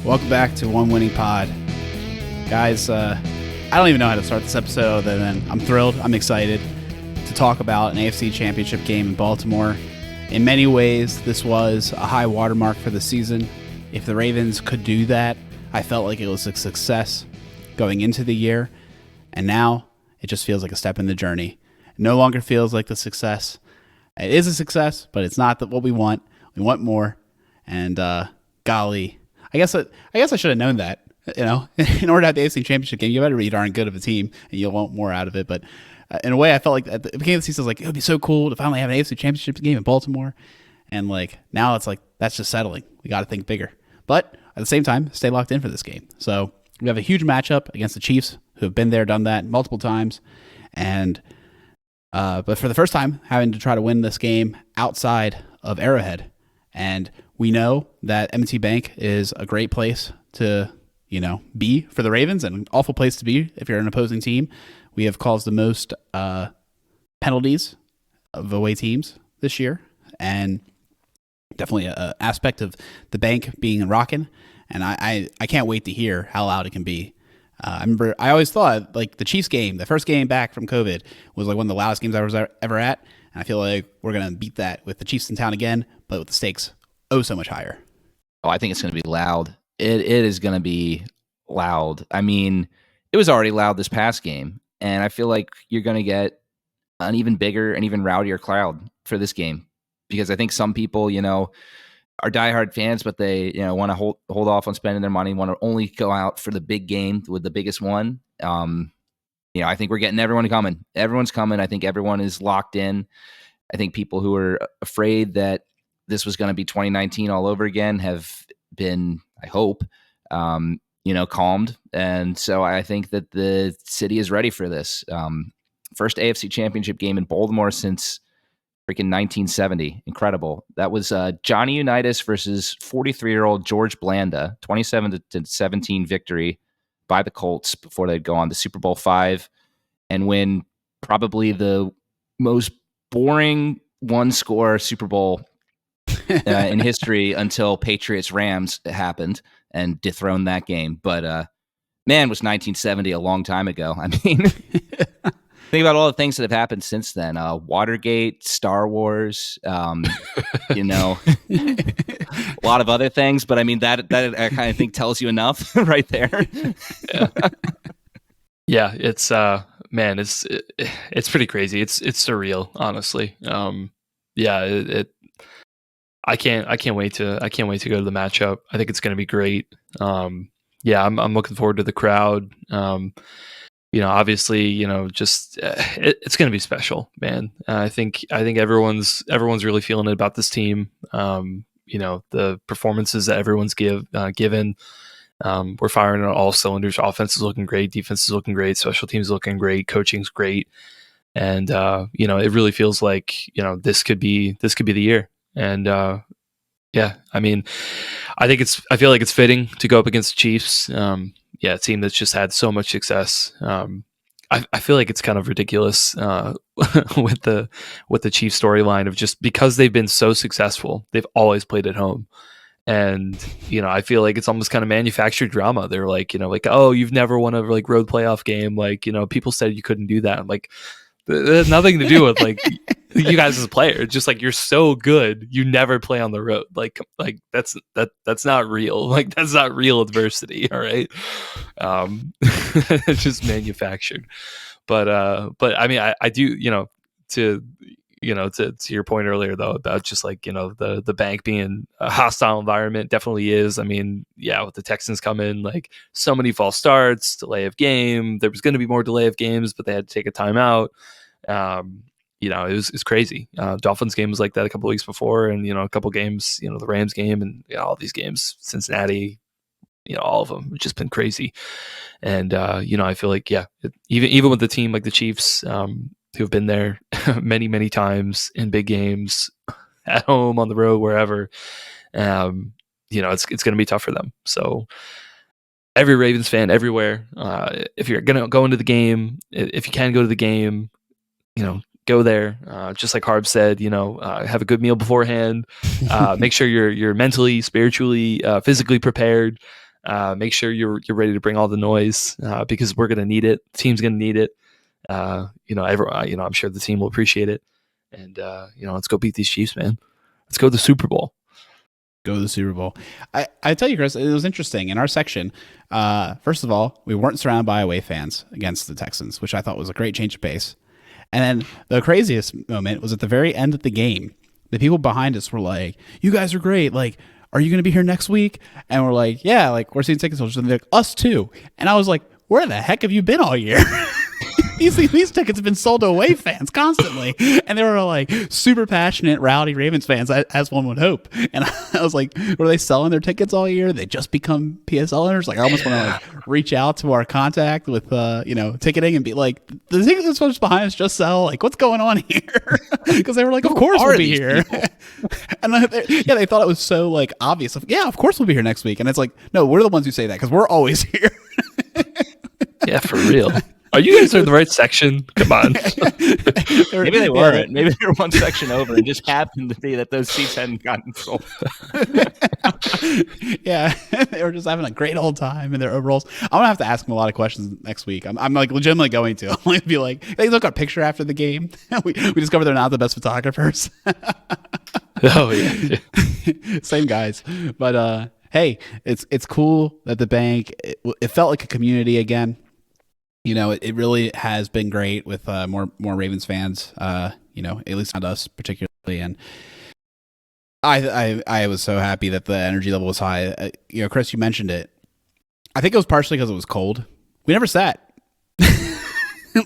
Welcome back to One Winning Pod. Guys, I don't even know how to start this episode other than I'm thrilled, I'm excited to talk about an AFC Championship game in Baltimore. In many ways, this was a high watermark for the season. If the Ravens could do that, I felt like it was a success going into the year, and now it just feels like a step in the journey. It no longer feels like the success. It is a success, but it's not what we want. We want more, and golly, I guess I should have known that. You know, in order to have the AFC Championship game, you better be darn good of a team, and you'll want more out of it. But in a way, I felt like at the beginning of the season, I was like, it would be so cool to finally have an AFC Championship game in Baltimore. And like now, it's like that's just settling. We got to think bigger. But at the same time, stay locked in for this game. So we have a huge matchup against the Chiefs, who have been there, done that multiple times, and but for the first time, having to try to win this game outside of Arrowhead. And we know that M&T Bank is a great place to, be for the Ravens, and an awful place to be if you're an opposing team. We have caused the most penalties of away teams this year, and definitely an aspect of the bank being rocking. And I can't wait to hear how loud it can be. I always thought like the Chiefs game, the first game back from COVID, was like one of the loudest games I was ever at. And I feel like we're going to beat that with the Chiefs in town again, but with the stakes so much higher. Oh, I think it's going to be loud. It is going to be loud. I mean, it was already loud this past game, and I feel like you're going to get an even bigger and even rowdier crowd for this game, because I think some people, are diehard fans, but they, want to hold off on spending their money, want to only go out for the big game with the biggest one. I think we're getting everyone coming. Everyone's coming. I think everyone is locked in. I think people who are afraid that this was going to be 2019 all over again have been, I hope, calmed. And so I think that the city is ready for this. First AFC Championship game in Baltimore since freaking 1970. Incredible. That was Johnny Unitas versus 43-year-old George Blanda, 27-17 victory by the Colts before they'd go on to Super Bowl V and win probably the most boring one-score Super Bowl in history until Patriots-Rams happened and dethroned that game. But man, was 1970 a long time ago. I mean, think about all the things that have happened since then. Watergate, Star Wars, a lot of other things. But I mean, that I kind of think tells you enough right there. Yeah, it's it's pretty crazy. It's surreal, honestly. I can't wait to go to the matchup. I think it's going to be great. I'm looking forward to the crowd. Obviously, it's going to be special, man. I think everyone's really feeling it about this team. The performances that everyone's given. We're firing on all cylinders. Offense is looking great. Defense is looking great. Special teams is looking great. Coaching's great. And, it really feels like, this could be the year. And, I mean, I feel like it's fitting to go up against the Chiefs. A team that's just had so much success. I feel like it's kind of ridiculous with the Chiefs storyline of just because they've been so successful, they've always played at home. And, I feel like it's almost kind of manufactured drama. They're like, oh, you've never won a road playoff game. Like, people said you couldn't do that. I'm like, it has nothing to do with like you guys as a player. It's just like, you're so good, you never play on the road. Like that's not real. Like, that's not real adversity. All right. It's just manufactured. But I mean, I do, to your point earlier though, about just like, the bank being a hostile environment, definitely is. I mean, with the Texans come in, like so many false starts, delay of game, there was going to be more delay of games, but they had to take a timeout. It's crazy. Dolphins game was like that a couple of weeks before, and a couple games, the Rams game, and all these games, Cincinnati, all of them, it's just been crazy. And I feel like even with the team like the Chiefs, who have been there many, many times in big games, at home, on the road, wherever, it's going to be tough for them. So every Ravens fan everywhere, if you're going to go into the game, if you can go to the game, go there. Just like Harb said, have a good meal beforehand. Make sure you're mentally, spiritually, physically prepared. Make sure you're ready to bring all the noise because we're going to need it. The team's going to need it. I'm sure the team will appreciate it. And let's go beat these Chiefs, man. Let's go to the Super Bowl. Go to the Super Bowl. I tell you, Chris, it was interesting in our section. First of all, we weren't surrounded by away fans against the Texans, which I thought was a great change of pace. And then the craziest moment was at the very end of the game. The people behind us were like, "You guys are great. Like, are you going to be here next week?" And we're like, "Yeah, like we're seeing ticket holders." And they're like, "Us too." And I was like, "Where the heck have you been all year?" These tickets have been sold to away fans constantly, and they were like super passionate, rowdy Ravens fans, as one would hope. And I was like, were they selling their tickets all year? They just become PSL owners? Like, I almost want to like reach out to our contact with ticketing and be like, the tickets that's behind us just sell. Like, what's going on here? Because they were like, of course we'll be here. And they thought it was so like obvious. Like, yeah, of course we'll be here next week. And it's like, no, we're the ones who say that because we're always here. Yeah, for real. Are you guys in the right section? Come on. Maybe they weren't. Maybe they were one section over and just happened to be that those seats hadn't gotten sold. Yeah, they were just having a great old time in their overalls. I'm going to have to ask them a lot of questions next week. I'm like legitimately going to. I'm going to be like, hey, look, our picture after the game. we discovered they're not the best photographers. Oh, yeah. Same guys. But hey, it's cool that the bank, it felt like a community again. You know, it really has been great with more Ravens fans. At least not us particularly, and I was so happy that the energy level was high. Chris, you mentioned it. I think it was partially because it was cold. We never sat.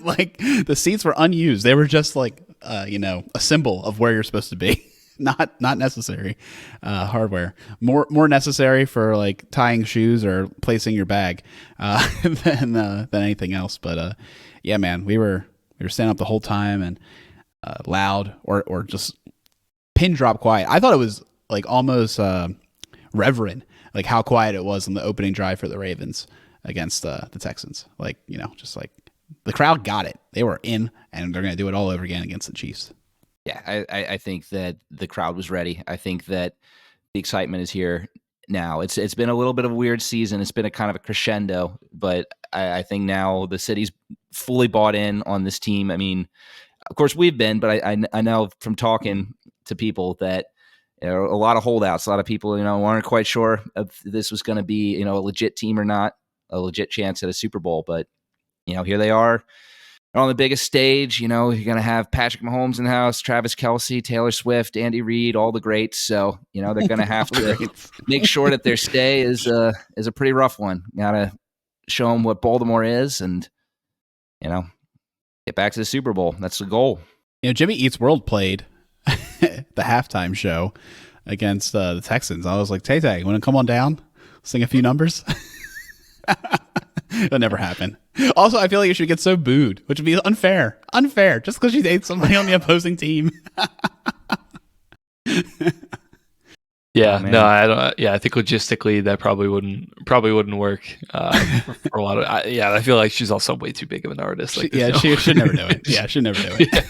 Like the seats were unused. They were just like a symbol of where you're supposed to be. Not necessary hardware. More necessary for like tying shoes or placing your bag than anything else. But yeah, man, we were standing up the whole time and loud or just pin drop quiet. I thought it was like almost reverent, like how quiet it was on the opening drive for the Ravens against the Texans. Like just like the crowd got it. They were in, and they're going to do it all over again against the Chiefs. Yeah, I think that the crowd was ready. I think that the excitement is here now. It's been a little bit of a weird season. It's been a kind of a crescendo, but I think now the city's fully bought in on this team. I mean, of course we've been, but I know from talking to people that a lot of holdouts, a lot of people weren't quite sure if this was going to be a legit team or not, a legit chance at a Super Bowl. But here they are. On the biggest stage, you're going to have Patrick Mahomes in the house, Travis Kelce, Taylor Swift, Andy Reid, all the greats. So, they're going to have to make sure that their stay is a pretty rough one. Got to show them what Baltimore is and, get back to the Super Bowl. That's the goal. Jimmy Eats World played the halftime show against the Texans. I was like, Tay, you want to come on down, sing a few numbers? It'll never happen. Also, I feel like you should get so booed, which would be unfair. Unfair, just because she ate somebody on the opposing team. Yeah, no, I don't. Yeah, I think logistically that probably wouldn't work for a lot of. I feel like she's also way too big of an artist. Like she should never do it. Yeah, she'd never do it. Yeah.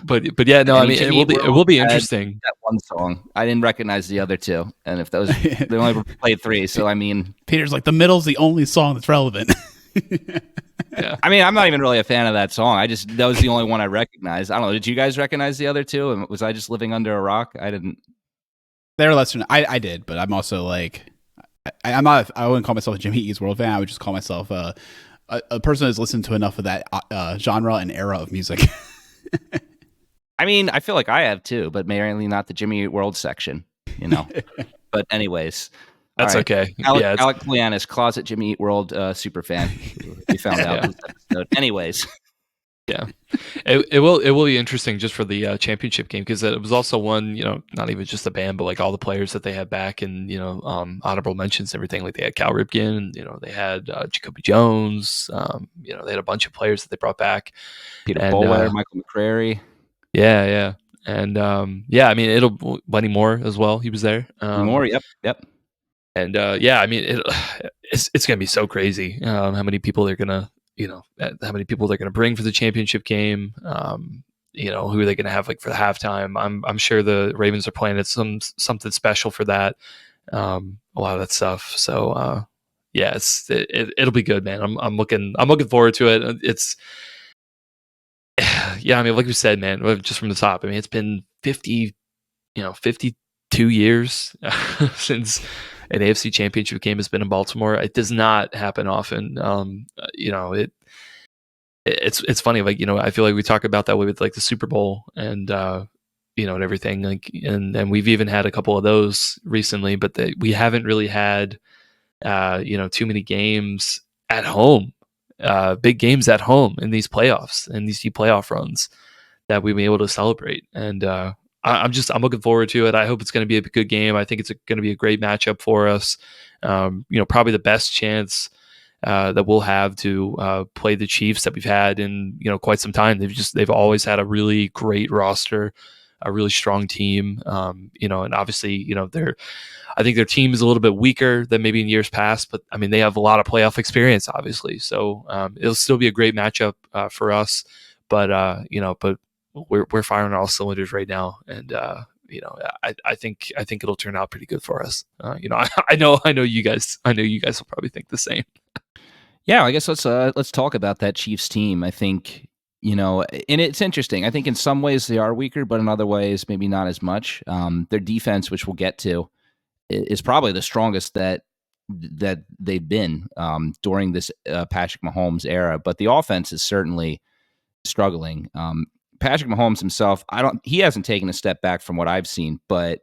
But yeah, no, I mean, it will be interesting. That one song, I didn't recognize the other two, and if those they only played three, so I mean, Peter's like the middle's the only song that's relevant. Yeah, I mean, I'm not even really a fan of that song. That was the only one I recognized. I don't know. Did you guys recognize the other two? Was I just living under a rock? I didn't. They're lesser. I did, but I'm also like, I'm not. I wouldn't call myself a Jimmy Eats World fan. I would just call myself a person who's listened to enough of that genre and era of music. I mean, I feel like I have too, but mainly not the Jimmy Eat World section, But anyways, that's right. Okay. Alec Polianis, closet Jimmy Eat World super fan. We found out this episode. Anyways. Yeah, it will be interesting just for the championship game because it was also one, not even just the band, but like all the players that they had back and honorable mentions and everything. Like they had Cal Ripken, and they had Jacoby Jones. They had a bunch of players that they brought back. Peter Bollware, Michael McCrary. Yeah, and I mean Lenny Moore as well. He was there. Moore, yep. And I mean it's gonna be so crazy how many people they're gonna. How many people they're going to bring for the championship game? Who are they going to have like for the halftime? I'm sure the Ravens are planning something special for that. a lot of that stuff. So yeah, it'll be good, man. I'm looking forward to it. It's yeah, I mean, like we said, man, just from the top. I mean, it's been 52 years since an AFC Championship game has been in Baltimore. It does not happen often. It's funny, like, I feel like we talk about that way with like the Super Bowl and and everything, like, and we've even had a couple of those recently, but we haven't really had too many games at home, big games at home in these playoffs and these deep playoff runs that we've been able to celebrate. And I'm looking forward to it. I hope it's going to be a good game. I think it's going to be a great matchup for us. Probably the best chance that we'll have to play the Chiefs that we've had in quite some time. They've always had a really great roster, a really strong team. And obviously, I think their team is a little bit weaker than maybe in years past, but I mean, they have a lot of playoff experience, obviously. So it'll still be a great matchup for us. But we're firing on all cylinders right now, and I think it'll turn out pretty good for us. I know you guys will probably think the same. Yeah, I guess let's talk about that Chiefs team. I think, and it's interesting. I think in some ways they are weaker, but in other ways maybe not as much. Their defense, which we'll get to, is probably the strongest that they've been during this Patrick Mahomes era. But the offense is certainly struggling. Patrick Mahomes himself, he hasn't taken a step back from what I've seen, but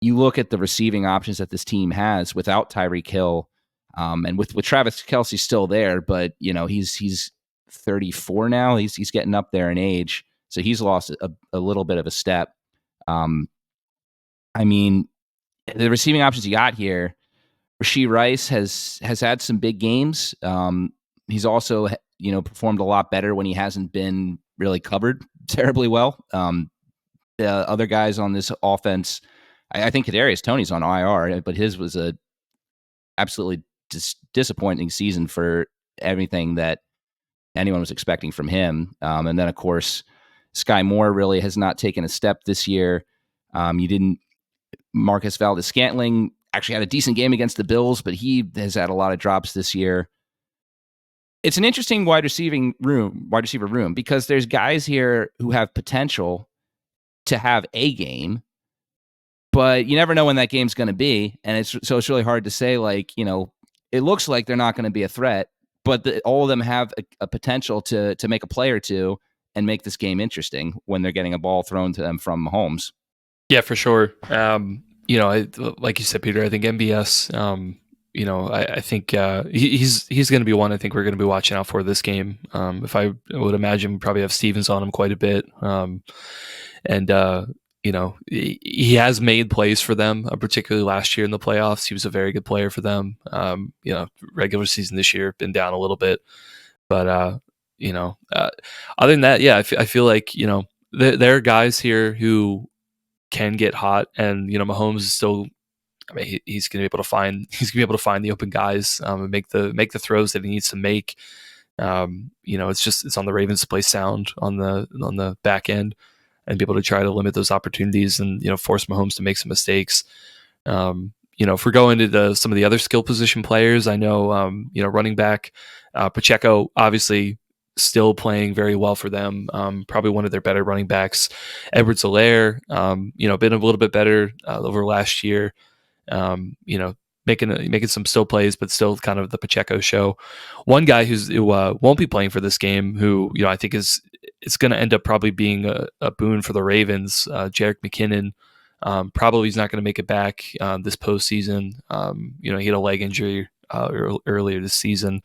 you look at the receiving options that this team has without Tyreek Hill, and with Travis Kelce still there, but he's 34 now. He's getting up there in age, so he's lost a little bit of a step. I mean, the receiving options you got here, Rashee Rice has had some big games. He's also performed a lot better when he hasn't been really covered terribly well. The other guys on this offense, I think Kadarius Toney's on IR, but his was a absolutely disappointing season for everything that anyone was expecting from him. And then, of course, Sky Moore really has not taken a step this year. Marcus Valdes-Scantling actually had a decent game against the Bills, but he has had a lot of drops this year. It's an interesting wide receiver room, because there's guys here who have potential to have a game, but you never know when that game's going to be. And it's really hard to say, like, it looks like they're not going to be a threat, but all of them have a potential to make a play or two and make this game interesting when they're getting a ball thrown to them from Mahomes. Yeah, for sure. Like you said, Peter, I think MBS, I think he's going to be one I think we're going to be watching out for this game. If I would imagine, we probably have Stevens on him quite a bit. He has made plays for them, particularly last year in the playoffs. He was a very good player for them. Regular season this year been down a little bit, but other than that, yeah, I feel like there are guys here who can get hot, and Mahomes is still. I mean, he's going to be able to find the open guys and make the throws that he needs to make. It's on the Ravens to play sound on the back end and be able to try to limit those opportunities and force Mahomes to make some mistakes. If we're going to some of the other skill position players, I know running back Pacheco obviously still playing very well for them. Probably one of their better running backs. Edwards-Helaire, been a little bit better over last year. Making some still plays, but still kind of the Pacheco show. One guy who won't be playing for this game, who I think it's going to end up probably being a boon for the Ravens. Jerick McKinnon, probably he's not going to make it back this postseason. He had a leg injury earlier this season.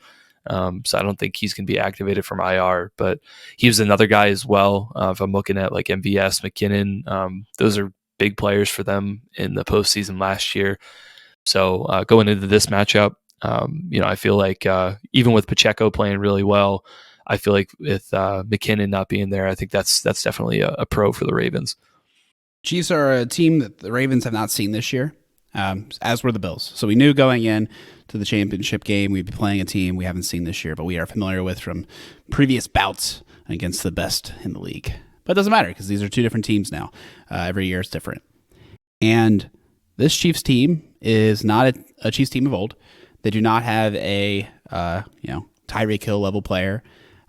So I don't think he's going to be activated from IR, but he was another guy as well. If I'm looking at like MVS, McKinnon, those are big players for them in the postseason last year. So going into this matchup, I feel like even with Pacheco playing really well, I feel like with McKinnon not being there, I think that's definitely a pro for the Ravens. Chiefs are a team that the Ravens have not seen this year, as were the Bills. So we knew going in to the championship game, we'd be playing a team we haven't seen this year, but we are familiar with from previous bouts against the best in the league. But it doesn't matter because these are two different teams now. Every year is different. And this Chiefs team is not a Chiefs team of old. They do not have a Tyreek Hill level player.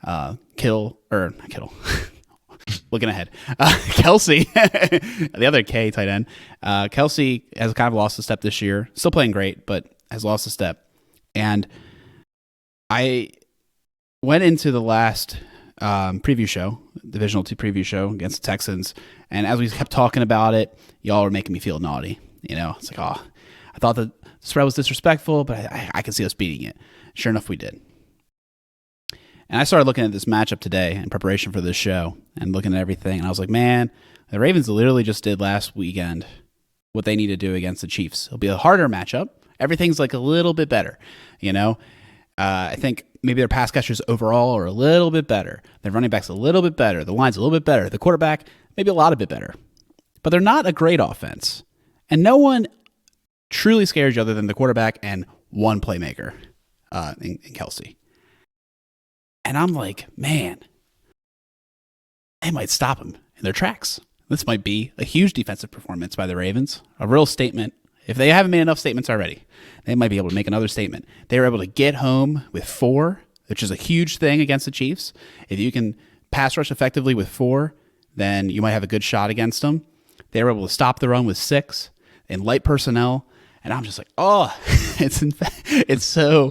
Not Kittle. Looking ahead, Kelsey, the other K tight end. Kelsey has kind of lost a step this year. Still playing great, but has lost a step. And I went into the last preview show, Divisional 2 preview show against the Texans, and as we kept talking about it, y'all were making me feel naughty. It's like, I thought the spread was disrespectful, but I could see us beating it. Sure enough, we did. And I started looking at this matchup today in preparation for this show and looking at everything, and I was like, man, the Ravens literally just did last weekend what they need to do against the Chiefs. It'll be a harder matchup. Everything's like a little bit better, I think maybe their pass catchers overall are a little bit better. Their running back's a little bit better. The line's a little bit better. The quarterback, maybe a lot of bit better. But they're not a great offense. And no one truly scares you other than the quarterback and one playmaker in Kelsey. And I'm like, man, they might stop them in their tracks. This might be a huge defensive performance by the Ravens, a real statement. If they haven't made enough statements already, they might be able to make another statement. They were able to get home with 4, which is a huge thing against the Chiefs. If you can pass rush effectively with 4, then you might have a good shot against them. They were able to stop the run with 6 in light personnel. And I'm just like, it's so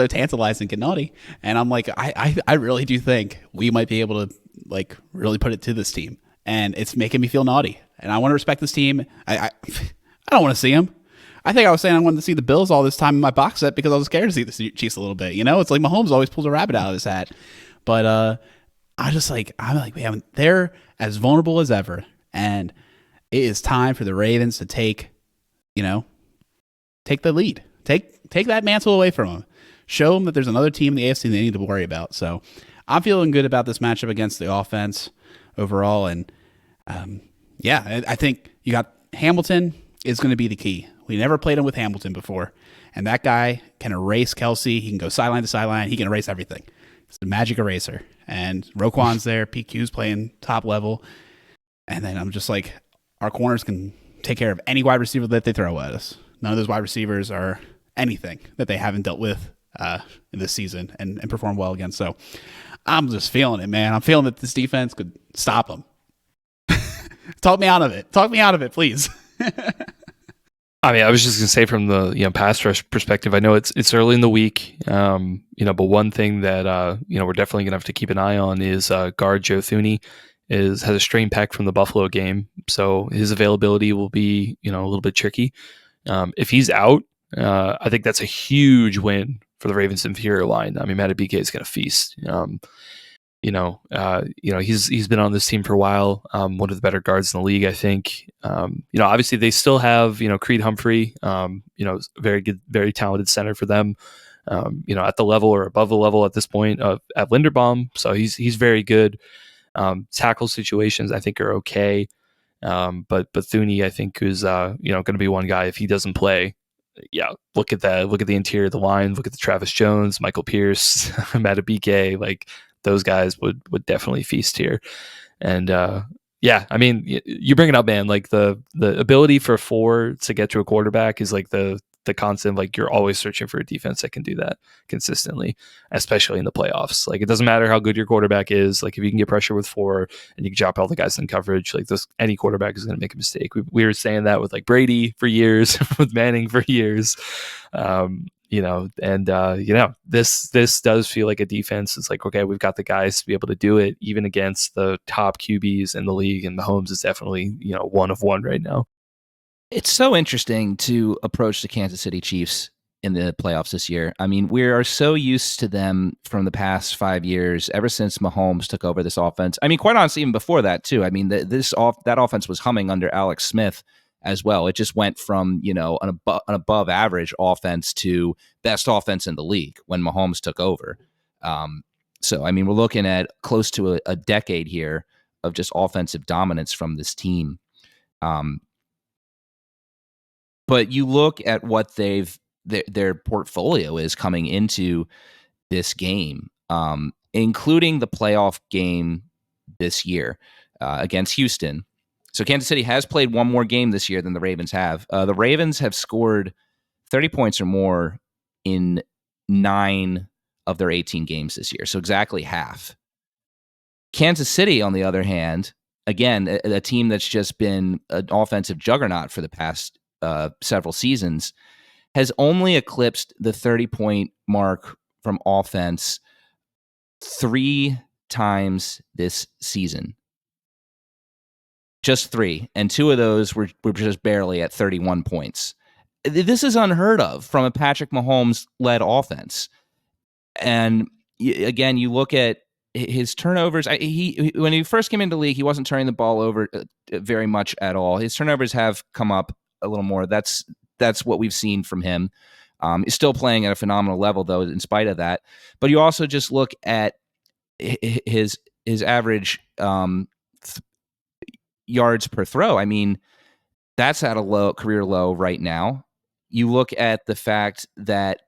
tantalizing and naughty. And I'm like, I really do think we might be able to like really put it to this team. And it's making me feel naughty. And I want to respect this team. I don't want to see them. I think I was saying I wanted to see the Bills all this time in my box set because I was scared to see the Chiefs a little bit. It's like Mahomes always pulls a rabbit out of his hat. But I'm like, man, they're as vulnerable as ever. And it is time for the Ravens to take the lead. Take that mantle away from them. Show them that there's another team in the AFC they need to worry about. So I'm feeling good about this matchup against the offense overall. And I think you got Hamilton is going to be the key. We never played him with Hamilton before. And that guy can erase Kelsey. He can go sideline to sideline. He can erase everything. It's the magic eraser. And Roquan's there. PQ's playing top level. And then I'm just like, our corners can take care of any wide receiver that they throw at us. None of those wide receivers are anything that they haven't dealt with in this season and perform well against. So I'm just feeling it, man. I'm feeling that this defense could stop them. Talk me out of it. Talk me out of it, please. I was just gonna say from the pass rush perspective, I know it's early in the week, but one thing that we're definitely gonna have to keep an eye on is guard Joe Thuney has a strained pec from the Buffalo game, so his availability will be a little bit tricky. If he's out, I think that's a huge win for the Ravens' interior line. I mean, Madubuike is gonna feast. He's been on this team for a while. One of the better guards in the league, I think. Obviously they still have, Creed Humphrey, very good, very talented center for them, at the level or above the level at this point at Linderbaum. So he's very good. Tackle situations, I think, are okay. But Thuney, I think, is, going to be one guy if he doesn't play. Yeah, look at that. Look at the interior of the line. Look at the Travis Jones, Michael Pierce, Madubuike, like, those guys would definitely feast here. And you bring it up, man, like the ability for 4 to get to a quarterback is like the constant, like you're always searching for a defense that can do that consistently, especially in the playoffs. Like it doesn't matter how good your quarterback is. Like if you can get pressure with 4 and you can drop all the guys in coverage, like any quarterback is going to make a mistake. We were saying that with like Brady for years, with Manning for years. This does feel like a defense. It's like, okay, we've got the guys to be able to do it even against the top QBs in the league. And Mahomes is definitely, one of one right now. It's so interesting to approach the Kansas City Chiefs in the playoffs this year. I mean, we are so used to them from the past 5 years, ever since Mahomes took over this offense. I mean, quite honestly, even before that too. I mean, that offense was humming under Alex Smith as well. It just went from, an above average offense to best offense in the league when Mahomes took over. So, I mean, we're looking at close to a decade here of just offensive dominance from this team. But you look at what their portfolio is coming into this game, including the playoff game this year against Houston. So Kansas City has played one more game this year than the Ravens have. The Ravens have scored 30 points or more in 9 of their 18 games this year. So exactly half. Kansas City, on the other hand, again, a team that's just been an offensive juggernaut for the past several seasons, has only eclipsed the 30-point mark from offense 3 times this season. Just 3. And 2 of those were just barely at 31 points. This is unheard of from a Patrick Mahomes-led offense. And again, you look at his turnovers. When he first came into the league, he wasn't turning the ball over very much at all. His turnovers have come up a little more. That's what we've seen from him. He's still playing at a phenomenal level, though, in spite of that. But you also just look at his average yards per throw. I mean, that's at a career low right now. You look at the fact that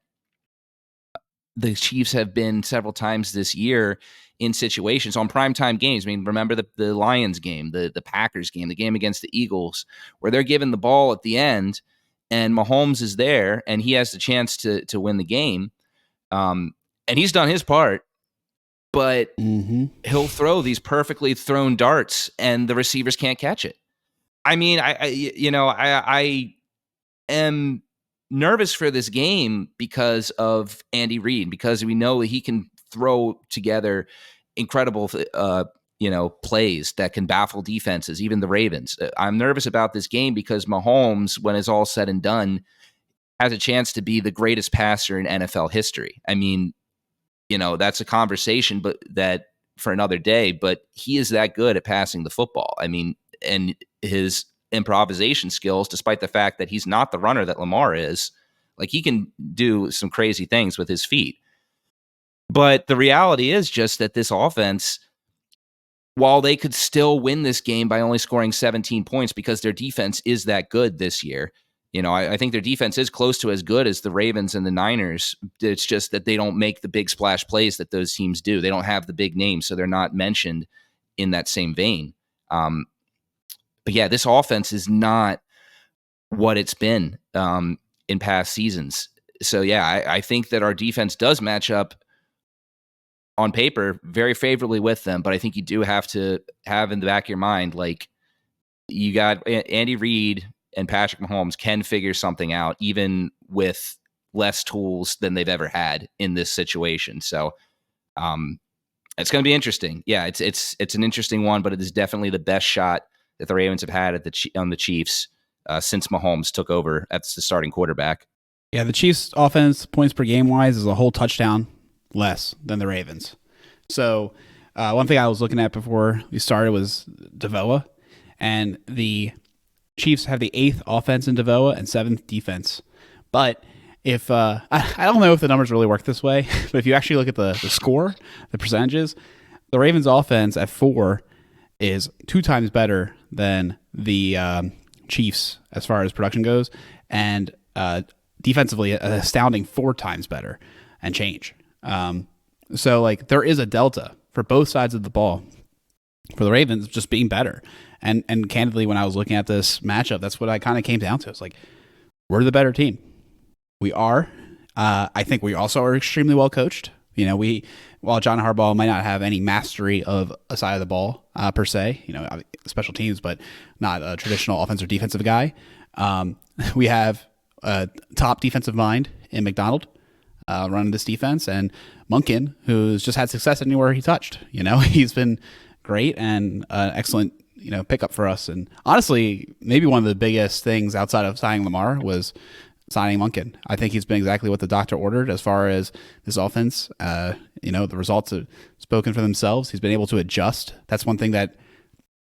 the Chiefs have been several times this year in situations on primetime games. I mean, remember the Lions game, the Packers game, the game against the Eagles, where they're given the ball at the end and Mahomes is there and he has the chance to win the game. And he's done his part, but he'll throw these perfectly thrown darts and the receivers can't catch it. I mean, I am nervous for this game because of Andy Reid, because we know he can throw together incredible plays that can baffle defenses, even the Ravens. I'm nervous about this game because Mahomes, when it's all said and done, has a chance to be the greatest passer in NFL history. I mean, that's a conversation but that for another day, but he is that good at passing the football. I mean, and his improvisation skills, despite the fact that he's not the runner that Lamar is, like, he can do some crazy things with his feet. But the reality is just that this offense, while they could still win this game by only scoring 17 points because their defense is that good this year, I think their defense is close to as good as the Ravens and the Niners. It's just that they don't make the big splash plays that those teams do. They don't have the big names, so they're not mentioned in that same vein. But yeah, this offense is not what it's been in past seasons. So yeah, I think that our defense does match up on paper very favorably with them, but I think you do have to have in the back of your mind, like, you got Andy Reid and Patrick Mahomes can figure something out even with less tools than they've ever had in this situation. So it's going to be interesting. Yeah, it's an interesting one, but it is definitely the best shot that the Ravens have had on the Chiefs since Mahomes took over as the starting quarterback. Yeah, the Chiefs' offense, points per game wise, is a whole touchdown less than the Ravens. So one thing I was looking at before we started was DVOA, and the Chiefs have the 8th offense in DVOA and 7th defense. But if I don't know if the numbers really work this way, but if you actually look at the score, the percentages, the Ravens' offense at 4 is 2 times better than the Chiefs as far as production goes, and defensively, an astounding 4 times better and change. So like, there is a delta for both sides of the ball for the Ravens just being better. And candidly, when I was looking at this matchup, that's what I kind of came down to. It's like, we're the better team. We are. I think we also are extremely well coached. While John Harbaugh might not have any mastery of a side of the ball per se, special teams, but not a traditional offensive defensive guy. We have a top defensive mind in McDonald running this defense, and Monken, who's just had success anywhere he touched. He's been great and excellent, pickup for us. And honestly, maybe one of the biggest things outside of signing Lamar was signing Monken. I think he's been exactly what the doctor ordered as far as this offense. The results have spoken for themselves. He's been able to adjust. That's one thing that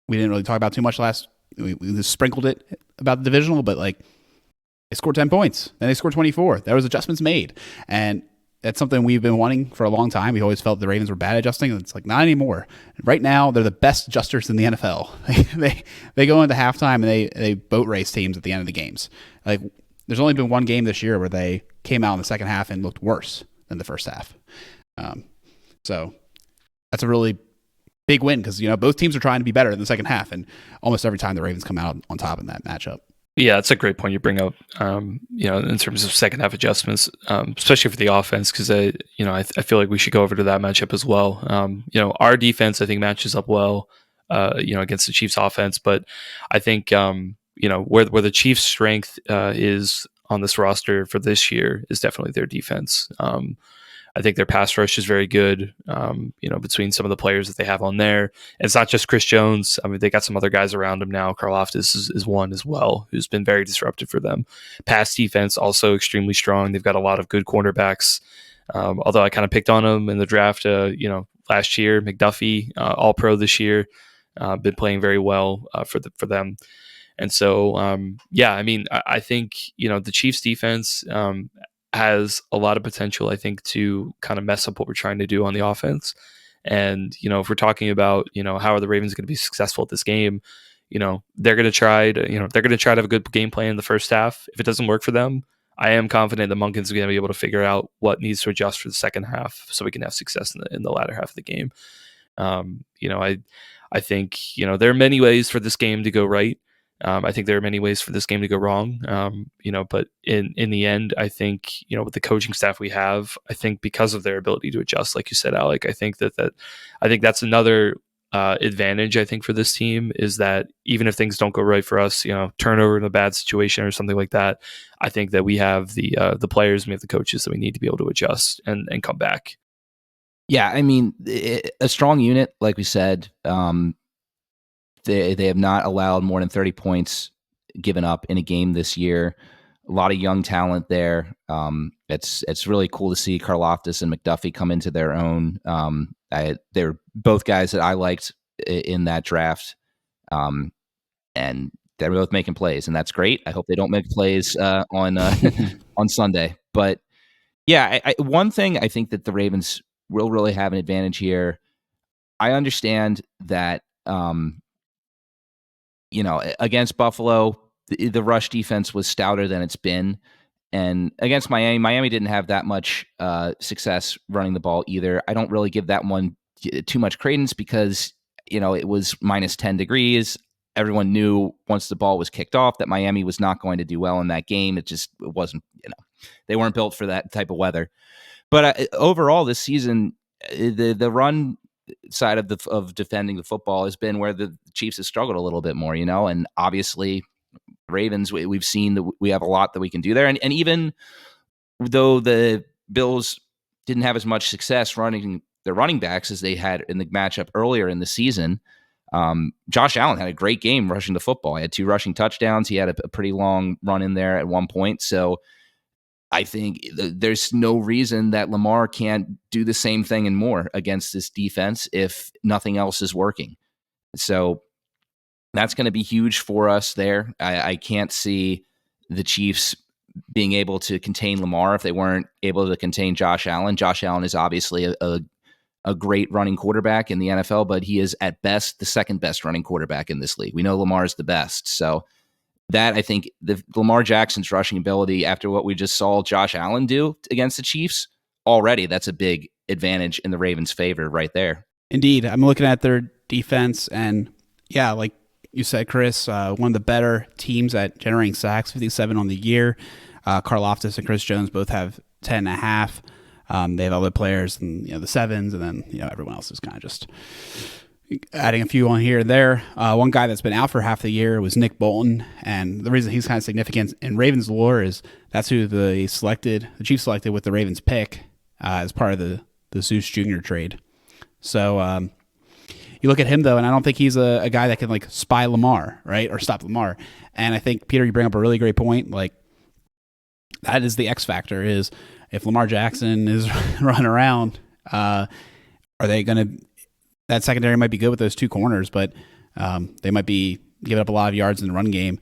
we didn't really talk about too much last. We just sprinkled it about the divisional, but like, they scored 10 points, then they scored 24. There was adjustments made, and that's something we've been wanting for a long time. We always felt the Ravens were bad adjusting, and it's like, not anymore. Right now, they're the best adjusters in the NFL. They go into halftime and they boat race teams at the end of the games. Like, there's only been one game this year where they came out in the second half and looked worse than the first half. So that's a really big win because, both teams are trying to be better in the second half, and almost every time the Ravens come out on top in that matchup. Yeah, it's a great point you bring up. In terms of second half adjustments, especially for the offense, because I feel like we should go over to that matchup as well. Our defense I think matches up well, against the Chiefs' offense, but I think where the Chiefs' strength is on this roster for this year is definitely their defense. I think their pass rush is very good, between some of the players that they have on there. And it's not just Chris Jones. I mean, they got some other guys around him now. Karlaftis is one as well, who's been very disruptive for them. Pass defense also extremely strong. They've got a lot of good cornerbacks. Although I kind of picked on them in the draft, last year. McDuffie, All-Pro this year, been playing very well for them. And so, I think, the Chiefs defense has a lot of potential, I think, to kind of mess up what we're trying to do on the offense. And, if we're talking about, how are the Ravens going to be successful at this game, they're going to try to have a good game plan in the first half. If it doesn't work for them, I am confident that Monken's going to be able to figure out what needs to adjust for the second half so we can have success in the latter half of the game. I think, there are many ways for this game to go right. I think there are many ways for this game to go wrong, but in the end, I think, with the coaching staff we have, I think because of their ability to adjust, like you said, Alec, I think that's another advantage, I think, for this team is that even if things don't go right for us, turnover in a bad situation or something like that, I think that we have the players and we have the coaches that we need to be able to adjust and come back. Yeah, I mean, a strong unit, like we said. They have not allowed more than 30 points given up in a game this year. A lot of young talent there. It's really cool to see Karlaftis and McDuffie come into their own. They're both guys that I liked in that draft, and they're both making plays, and that's great. I hope they don't make plays on on Sunday. But yeah, one thing I think that the Ravens will really have an advantage here. I understand that. Against Buffalo, the rush defense was stouter than it's been. And against Miami didn't have that much success running the ball either. I don't really give that one too much credence because, it was minus 10 degrees. Everyone knew once the ball was kicked off that Miami was not going to do well in that game. It wasn't, they weren't built for that type of weather. But overall this season, the run side of defending the football has been where the Chiefs have struggled a little bit more, and obviously Ravens, we've seen that we have a lot that we can do there. And even though the Bills didn't have as much success running their running backs as they had in the matchup earlier in the season, Josh Allen had a great game rushing the football. He had 2 rushing touchdowns. He had a pretty long run in there at one point. So I think there's no reason that Lamar can't do the same thing and more against this defense if nothing else is working. So that's going to be huge for us there. I can't see the Chiefs being able to contain Lamar if they weren't able to contain Josh Allen. Josh Allen is obviously a great running quarterback in the NFL, but he is at best the second best running quarterback in this league. We know Lamar is the best. So that, I think, the Lamar Jackson's rushing ability after what we just saw Josh Allen do against the Chiefs, already that's a big advantage in the Ravens' favor right there. Indeed. I'm looking at their defense, and yeah, like you said, Chris, one of the better teams at generating sacks, 57 on the year. Karlaftis and Chris Jones both have 10.5. They have other players and the 7s, and then everyone else is kind of just adding a few on here and there. One guy that's been out for half the year was Nick Bolton, and the reason he's kind of significant in Ravens lore is that's who the Chiefs selected with the Ravens pick as part of the Zeus Jr. trade. So you look at him though, and I don't think he's a guy that can spy Lamar, right, or stop Lamar. And I think, Peter, you bring up a really great point. That is the X factor: is if Lamar Jackson is running around, are they going to? That secondary might be good with those 2 corners, but they might be giving up a lot of yards in the run game.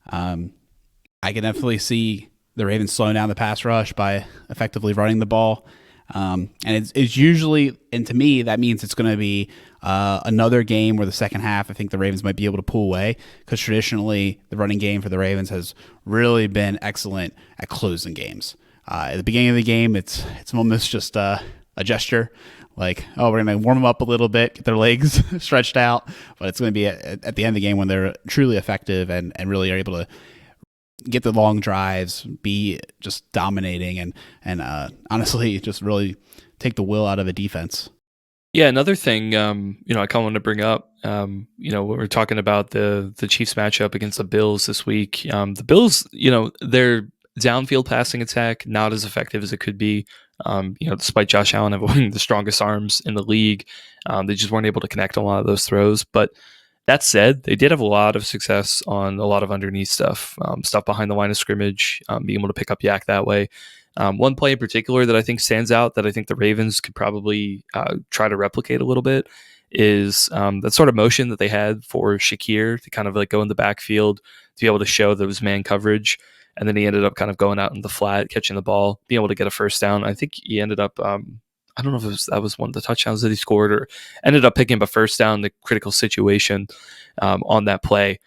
I can definitely see the Ravens slowing down the pass rush by effectively running the ball. And it's usually, and to me, that means it's going to be another game where the second half, I think the Ravens might be able to pull away, because traditionally the running game for the Ravens has really been excellent at closing games. At the beginning of the game, it's almost just a gesture, like, oh, we're going to warm them up a little bit, get their legs stretched out, but it's going to be at the end of the game when they're truly effective and really are able to get the long drives, be just dominating, and honestly just really take the will out of a defense. Yeah, another thing, I kind of want to bring up, when we're talking about the Chiefs matchup against the Bills this week, the Bills, their downfield passing attack not as effective as it could be. Despite Josh Allen having the strongest arms in the league, they just weren't able to connect a lot of those throws. But that said, they did have a lot of success on a lot of underneath stuff, stuff behind the line of scrimmage, being able to pick up yak that way. One play in particular that I think stands out that I think the Ravens could probably try to replicate a little bit is that sort of motion that they had for Shakir to kind of like go in the backfield to be able to show those man coverage. And then he ended up kind of going out in the flat, catching the ball, being able to get a first down. I think he ended up, I don't know if that was one of the touchdowns that he scored or ended up picking up a first down in the critical situation on that play.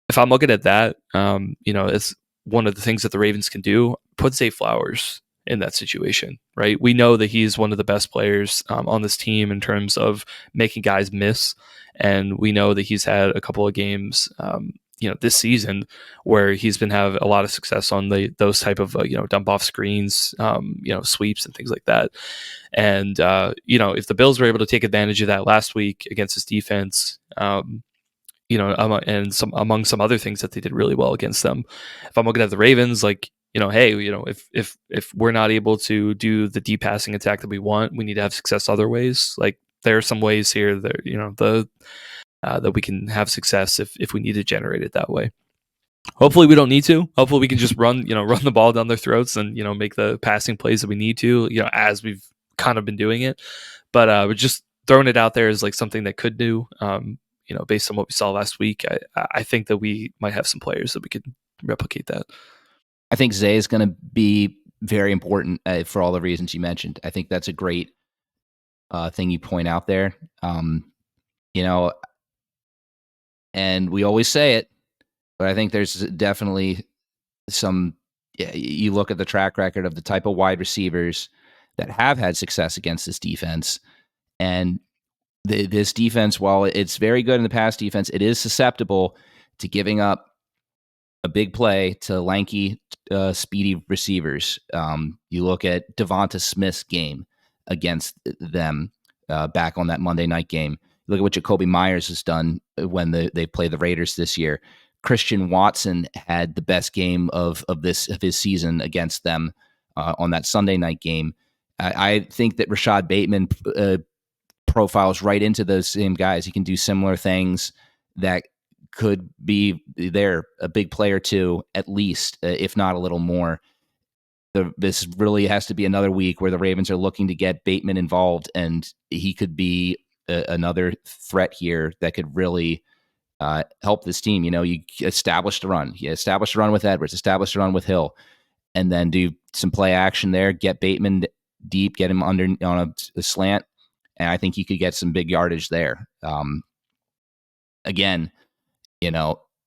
If I'm looking at that, it's one of the things that the Ravens can do, put Zay Flowers in that situation, right? We know that he's one of the best players on this team in terms of making guys miss. And we know that he's had a couple of games, this season where he's been have a lot of success on those type of, dump off screens, sweeps and things like that. And, if the Bills were able to take advantage of that last week against his defense, and among some other things that they did really well against them. If I'm looking at the Ravens, like, if we're not able to do the deep passing attack that we want, we need to have success other ways. Like there are some ways here that, that we can have success if we need to generate it that way. Hopefully we don't need to. Hopefully we can just run the ball down their throats and, make the passing plays that we need to, as we've kind of been doing it. But we're just throwing it out there as like something that could do, based on what we saw last week. I think that we might have some players that we could replicate that. I think Zay is going to be very important for all the reasons you mentioned. I think that's a great thing you point out there. And we always say it, but I think there's definitely some. You look at the track record of the type of wide receivers that have had success against this defense, and this defense, while it's very good in the pass defense, it is susceptible to giving up a big play to lanky, speedy receivers. You look at Devonta Smith's game against them back on that Monday night game. You look at what Jacoby Myers has done when they play the Raiders this year. Christian Watson had the best game of his season against them on that Sunday night game. I think that Rashad Bateman profiles right into those same guys. He can do similar things that could be there, a big play or two, at least, if not a little more. This really has to be another week where the Ravens are looking to get Bateman involved, and he could be another threat here that could really help this team. You establish the run. You establish the run with Edwards, establish the run with Hill, and then do some play action there, get Bateman deep, get him under on a slant, and I think you could get some big yardage there. Again,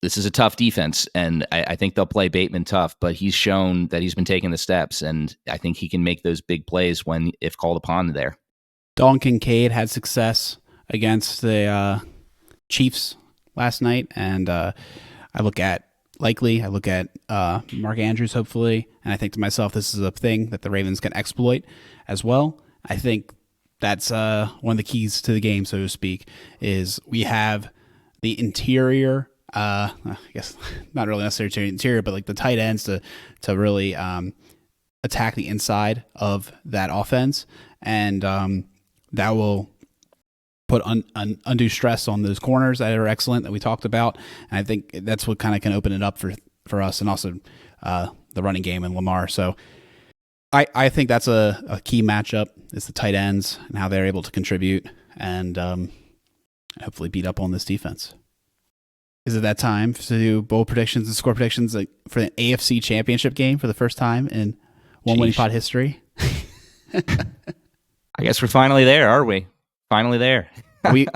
this is a tough defense, and I think they'll play Bateman tough, but he's shown that he's been taking the steps, and I think he can make those big plays if called upon there. Dalton Kincaid had success against the Chiefs last night, and I look at Mark Andrews, hopefully, and I think to myself, this is a thing that the Ravens can exploit as well. I think that's one of the keys to the game, so to speak, is we have the interior, I guess not really necessarily to the interior, but like the tight ends to really attack the inside of that offense, and that will put undue stress on those corners that are excellent that we talked about. And I think that's what kind of can open it up for us, and also the running game and Lamar. So I think that's a key matchup is the tight ends and how they're able to contribute and hopefully beat up on this defense. Is it that time to do bold predictions and score predictions for the AFC Championship game for the first time in One Winning Pod history? I guess we're finally there, are we? Finally there. Do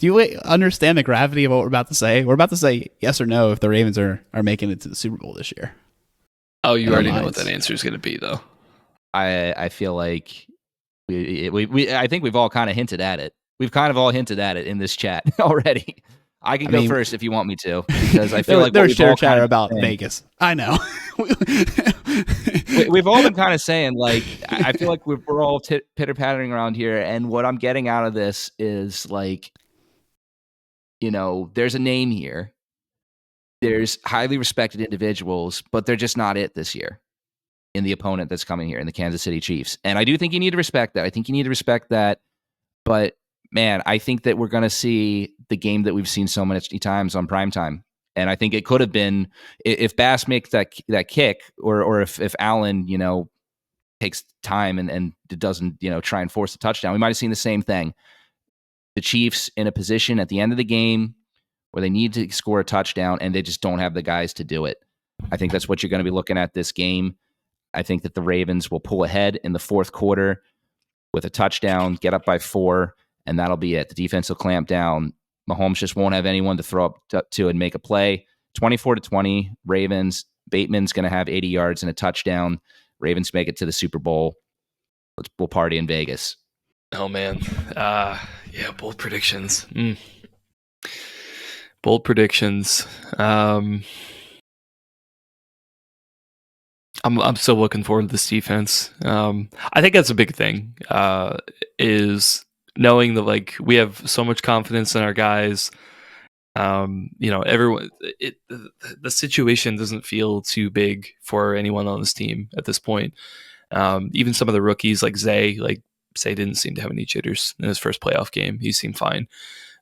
you understand the gravity of what we're about to say? We're about to say yes or no if the Ravens are making it to the Super Bowl this year. Oh, you already know what that answer is going to be, though. I feel like I think we've all kind of hinted at it. We've kind of all hinted at it in this chat already. I can go first if you want me to, because I feel like there's chatter about Vegas. I know. We've all been kind of saying, like, I feel like we're all pitter-pattering around here, and what I'm getting out of this is, like, there's a name here. There's highly respected individuals, but they're just not it this year in the opponent that's coming here, in the Kansas City Chiefs. And I do think you need to respect that. I think you need to respect that. But, man, I think that we're going to see the game that we've seen so many times on primetime. And I think it could have been, if Bass makes that kick, or if Allen, takes time and doesn't, try and force a touchdown, we might have seen the same thing. The Chiefs in a position at the end of the game where they need to score a touchdown and they just don't have the guys to do it. I think that's what you're going to be looking at this game. I think that the Ravens will pull ahead in the fourth quarter with a touchdown, get up by 4, and that'll be it. The defense will clamp down. Mahomes just won't have anyone to throw up to and make a play. 24-20, Ravens. Bateman's going to have 80 yards and a touchdown. Ravens make it to the Super Bowl. We'll party in Vegas. Oh, man. Yeah, bold predictions. Bold predictions. I'm still looking forward to this defense. I think that's a big thing, is knowing that, like, we have so much confidence in our guys. Everyone, the situation doesn't feel too big for anyone on this team at this point. Even some of the rookies, like Zay didn't seem to have any jitters in his first playoff game. He seemed fine.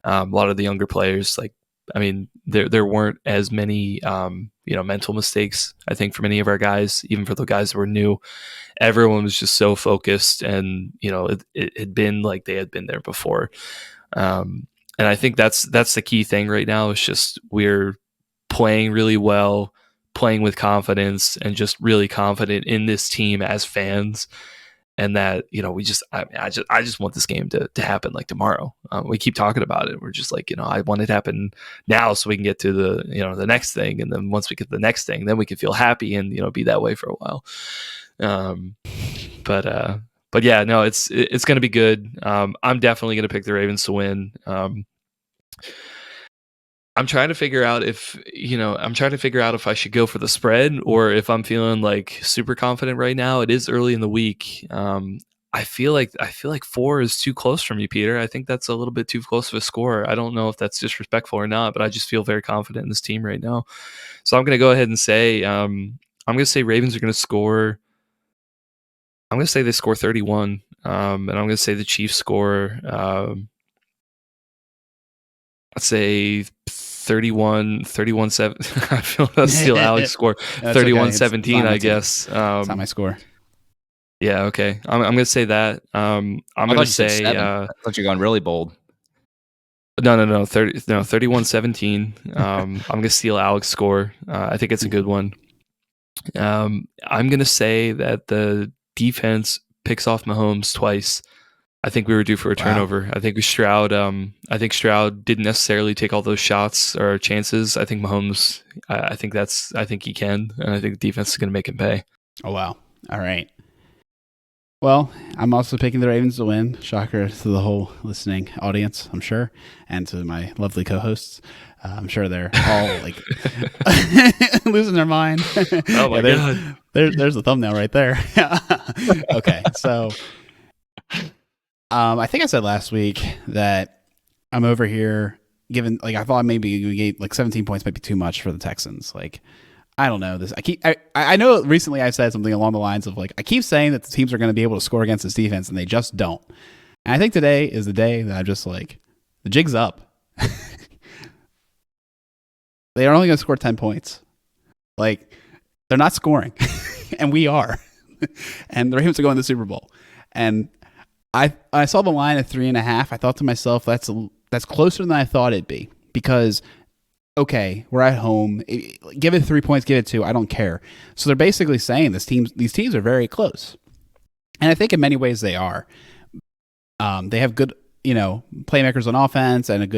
A lot of the younger players, there weren't as many, mental mistakes, I think, for many of our guys, even for the guys that were new. Everyone was just so focused, and, it had been like they had been there before. And I think that's the key thing right now, is just we're playing really well, playing with confidence, and just really confident in this team as fans. And that, I just want this game to happen like tomorrow. We keep talking about it. We're just like, I want it to happen now so we can get to the next thing. And then once we get to the next thing, then we can feel happy and, be that way for a while. But yeah, no, it's going to be good. I'm definitely going to pick the Ravens to win. I'm trying to figure out if I should go for the spread, or if I'm feeling like super confident right now. It is early in the week. I feel like 4 is too close for me, Peter. I think that's a little bit too close of a score. I don't know if that's disrespectful or not, but I just feel very confident in this team right now. So I'm going to go ahead and say, I'm going to say Ravens are going to score. I'm going to say they score 31, and I'm going to say the Chiefs score, let's say 31-7. I feel that's still Alex score. 31-17, okay. I guess. It's not my score. Yeah, okay. I'm going to say that. I'm going to say... I thought you were going really bold. No. 31-17. I'm going to steal Alex score. I think it's a good one. I'm going to say that the defense picks off Mahomes twice. I think we were due for a turnover. Wow. I think Stroud didn't necessarily take all those shots or chances. I think Mahomes, I think he can, and I think the defense is going to make him pay. Oh, wow. All right. Well, I'm also picking the Ravens to win. Shocker to the whole listening audience, I'm sure, and to my lovely co-hosts. I'm sure they're all like losing their mind. Oh my God. There's the thumbnail right there. Okay, so I think I said last week that I'm over here given, like, I thought maybe we gave like 17 points might be too much for the Texans. Like, I don't know this. I know recently I said something along the lines of, like, I keep saying that the teams are going to be able to score against this defense, and they just don't. And I think today is the day that I'm just like, the jig's up. They are only going to score 10 points. Like, they're not scoring, and we are. And the Ravens are going to the Super Bowl. And I saw the line at 3.5. I thought to myself, that's closer than I thought it'd be, because, okay, we're at home. Give it 3 points, give it 2. I don't care. So they're basically saying these teams are very close, and I think in many ways they are. They have good, playmakers on offense and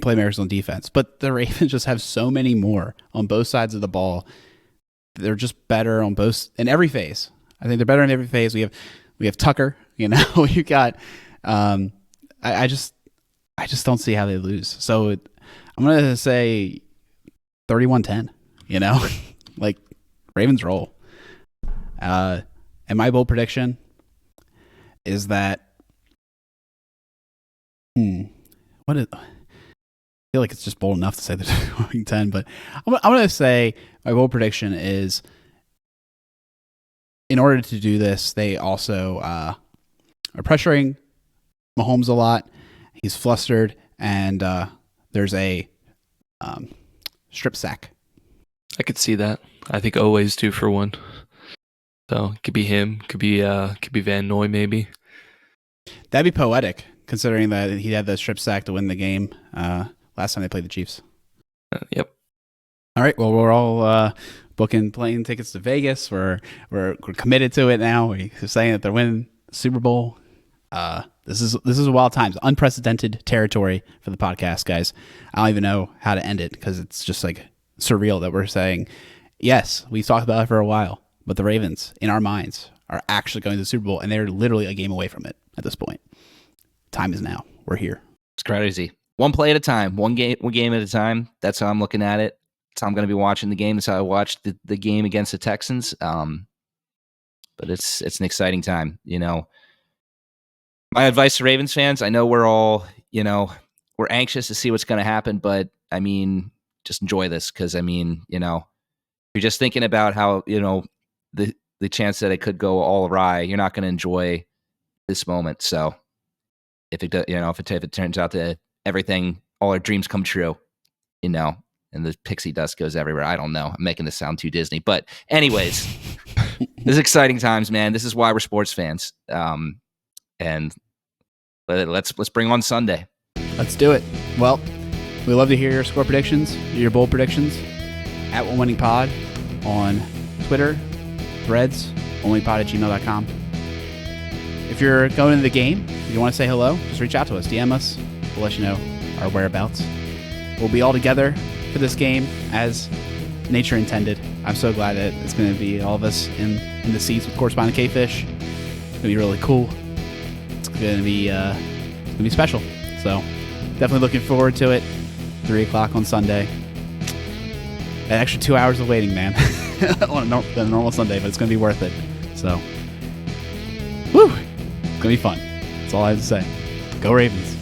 playmakers on defense, but the Ravens just have so many more on both sides of the ball. They're just better in every phase. I think they're better in every phase. We have We have Tucker. You know, you got. I just don't see how they lose. So I'm gonna say 31-10. You know, like Ravens roll. And my bold prediction is that. What is? I feel like it's just bold enough to say they're going 10, but I'm gonna say my bold prediction is. In order to do this, they also are pressuring Mahomes a lot. He's flustered, and there's a strip sack. I could see that. I think Oweh's due for one. So it could be him. Could be Van Noy maybe. That'd be poetic, considering that he had the strip sack to win the game last time they played the Chiefs. Yep. All right. Well, we're all booking plane tickets to Vegas. We're committed to it now. We're saying that they're winning the Super Bowl. This is a wild times, unprecedented territory for the podcast, guys. I don't even know how to end it because it's just like surreal that we're saying, yes, we've talked about it for a while, but the Ravens in our minds are actually going to the Super Bowl, and they're literally a game away from it at this point. Time is now. We're here. It's crazy. One play at a time, one game at a time. That's how I'm looking at it. That's how I'm going to be watching the game. That's how I watched the game against the Texans. But it's an exciting time. You know, my advice to Ravens fans, I know we're all, you know, we're anxious to see what's going to happen, but I mean, just enjoy this because, I mean, you know, you're just thinking about how, you know, the chance that it could go all awry, you're not going to enjoy this moment. So if it, you know, if it turns out that everything, all our dreams come true, you know, and the pixie dust goes everywhere. I don't know. I'm making this sound too Disney. But anyways, this is exciting times, man. This is why we're sports fans. And let's bring on Sunday. Let's do it. Well, we love to hear your score predictions, your bold predictions at OneWinningPod on Twitter, Threads, OneWinningPod@gmail.com. If you're going into the game, if you want to say hello, just reach out to us, DM us. We'll let you know our whereabouts. We'll be all together for this game as nature intended. I'm so glad that it's going to be all of us in the seats with correspondent K-Fish. It's going to be really cool. It's going to be special. So definitely looking forward to it. 3 o'clock on Sunday. An extra 2 hours of waiting, man. On a normal Sunday, but it's going to be worth it. So, woo! It's going to be fun. That's all I have to say. Go Ravens.